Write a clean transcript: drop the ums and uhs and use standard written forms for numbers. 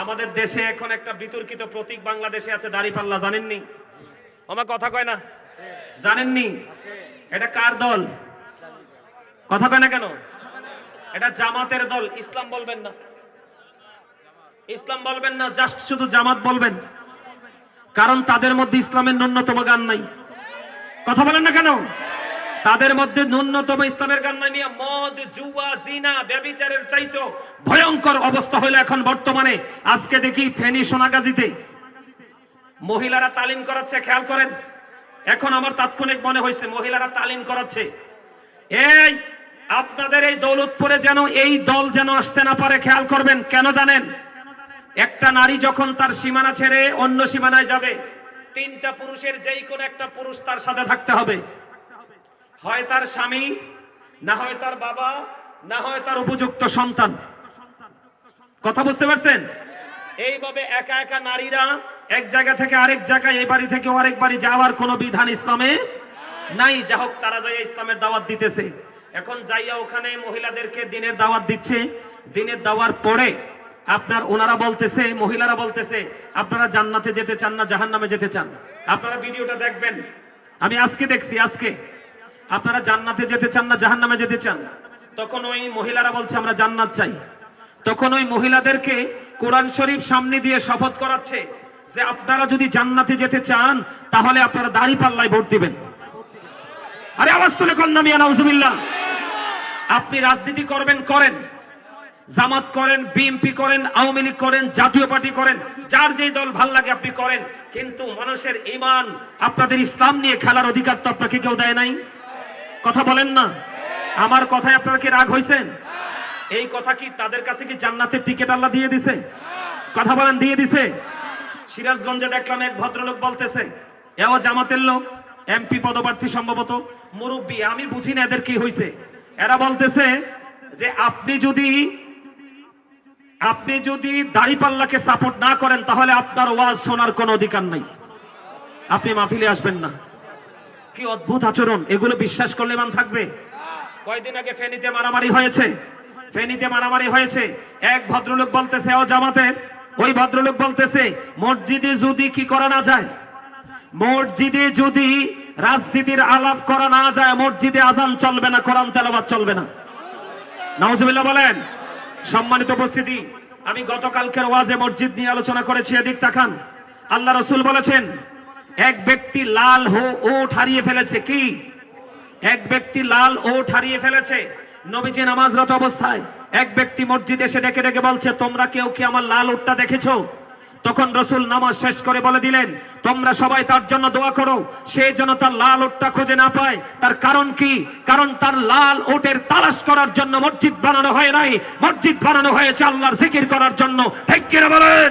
আমাদের দেশে এখন একটা বিতর্কিত প্রতীক বাংলাদেশে আছে, দাড়িপাল্লা, জানেননি? আমার কথা কয় না, জানেননি? এটা কার দল? কথা কয় না কেন? এটা জামাতের দল। ইসলাম বলবেন না, ইসলাম বলবেন না, জাস্ট শুধু জামাত বলবেন, কারণ তাদের মধ্যে ইসলামের ন্যূনতম গান নাই। কথা বলেন না কেন? তাদের মধ্যে ন্যূনতম ইসলামের গান নাই। মদ, জুয়া, জিনা, ব্যভিচারের চাইতো ভয়ঙ্কর অবস্থা হলো এখন বর্তমানে। আজকে দেখি ফেনী সোনাগাজীতে মহিলারা তালিম করাচ্ছে, খেয়াল করেন। এখন আমার তাৎক্ষণিক মনে হয়েছে মহিলারা তালিম করাচ্ছে। এই আপনাদের এই দৌলতপুরে যেন এই দল যেন আসতে না পারে, খেয়াল করবেন। কেন জানেন? একটা নারী যখন তার সীমানা ছেড়ে অন্য সীমানায় যাবে, তিনটা পুরুষের যেই কোনো একটা পুরুষ তার সাথে থাকতে হবে। হয় তার স্বামী, না হয় তার বাবা, না হয় তার উপযুক্ত সন্তান। কথা বুঝতে পারছেন? এইভাবে একা একা নারীরা এক জায়গা থেকে আরেক জায়গায়, এই বাড়ি থেকে আরেক বাড়ি যাওয়ার কোনো বিধান ইসলামে নাই। যা হোক, তারা যাইয়া ইসলামের দাওয়াত দিতেছে। এখন যাইয়া ওখানে মহিলাদেরকে দিনের দাওয়াত দিচ্ছে। দিনের দাওয়ার পরে আপনার ওনারা বলতেছে, মহিলারা বলতেছে, আপনারা জান্নাতে যেতে চান না জাহান্নামে যেতে চান? আপনারা ভিডিওটা দেখবেন, আমি আজকে দেখছি। আজকে আপনারা জান্নাতে যেতে চান না জাহান্নামে যেতে চান? তখন ওই মহিলারা বলছে আমরা জান্নাত চাই। তখন ওই মহিলাদেরকে কোরআন শরীফ সামনে দিয়ে শপথ করাচ্ছে যে আপনারা যদি জান্নাতে যেতে চান তাহলে আপনারা দাড়িপাল্লায় ভোট দিবেন। আরে আওয়াজ তুলে কন্যা মিয়া নাউজুবিল্লাহ। আপনি রাজনীতি করবেন, করেন, জামাত করেন, বিএনপি করেন, আওয়ামী লীগ করেন, জাতীয় পার্টি করেন, যার যেই দল ভাল লাগে আপনি করেন, কিন্তু মানুষের ঈমান, আপনাদের ইসলাম নিয়ে খেলার অধিকার তো আপনাকে কেউ দেয় নাই। কথা বলেন না? আমার কথায় আপনারা কি রাগ হইছেন? এই কথা কি তাদের কাছে কি জান্নাতের টিকিট আল্লাহ দিয়ে দিছে? কথা বলেন, দিয়ে দিছে? সিরাজগঞ্জে দেখলাম এক ভদ্রলোক বলতেছে, এও জামাতের লোক, এমপি পদপ্রার্থী সম্ভবত, মুরব্বী, আমি বুঝি না এদের কি হইছে। এরা বলতেছে যে আপনি যদি দাড়িপাল্লাকে সাপোর্ট না করেন তাহলে আপনার ওয়াজ শোনার কোনো অধিকার নাই, আপনি মাহফিলে আসবেন না। কি অদ্ভুত আচরণ! এগুলো বিশ্বাস করলে মান থাকবে? কয়দিন আগে ফেনীতে মারামারি হয়েছে, ফেনীতে মারামারি হয়েছে। এক ভদ্রলোক বলতেছে, ও জামাতের, ওই ভদ্রলোক বলতেছে মসজিদে যদি কি করা না যায়, মসজিদে যদি রাজনীতির আলাপ করা না যায়, মসজিদে আজান চলবে না, কোরআন তেলাওয়াত চলবে না। নাউজুবিল্লাহ বলেন। সম্মানিত উপস্থিতি, আমি গতকালকের ওয়াজে মসজিদ নিয়ে আলোচনা করেছি। এদিক তাকান। আল্লাহ রাসূল বলেছেন এক ব্যক্তি লাল ওট হারিয়ে ফেলেছে। কি? এক ব্যক্তি লাল ওট হারিয়ে ফেলেছে। নবীজি নামাজরত অবস্থায় এক ব্যক্তি মসজিদে এসে ডেকে ডেকে বলছে, তোমরা কেউ কি আমার লাল ওটটা দেখেছো? তখন রাসূল নামাজ শেষ করে বলে দিলেন, তোমরা সবাই তার জন্য দোয়া করো, সে যেন তার লাল ওটটা খুঁজে না পায়। তার কারণ কি? কারণ তার লাল ওটের তালাশ করার জন্য মসজিদ বানানো হয় নাই, মসজিদ বানানো হয়েছে আল্লাহর জিকির করার জন্য। ঠিক কিনা বলেন?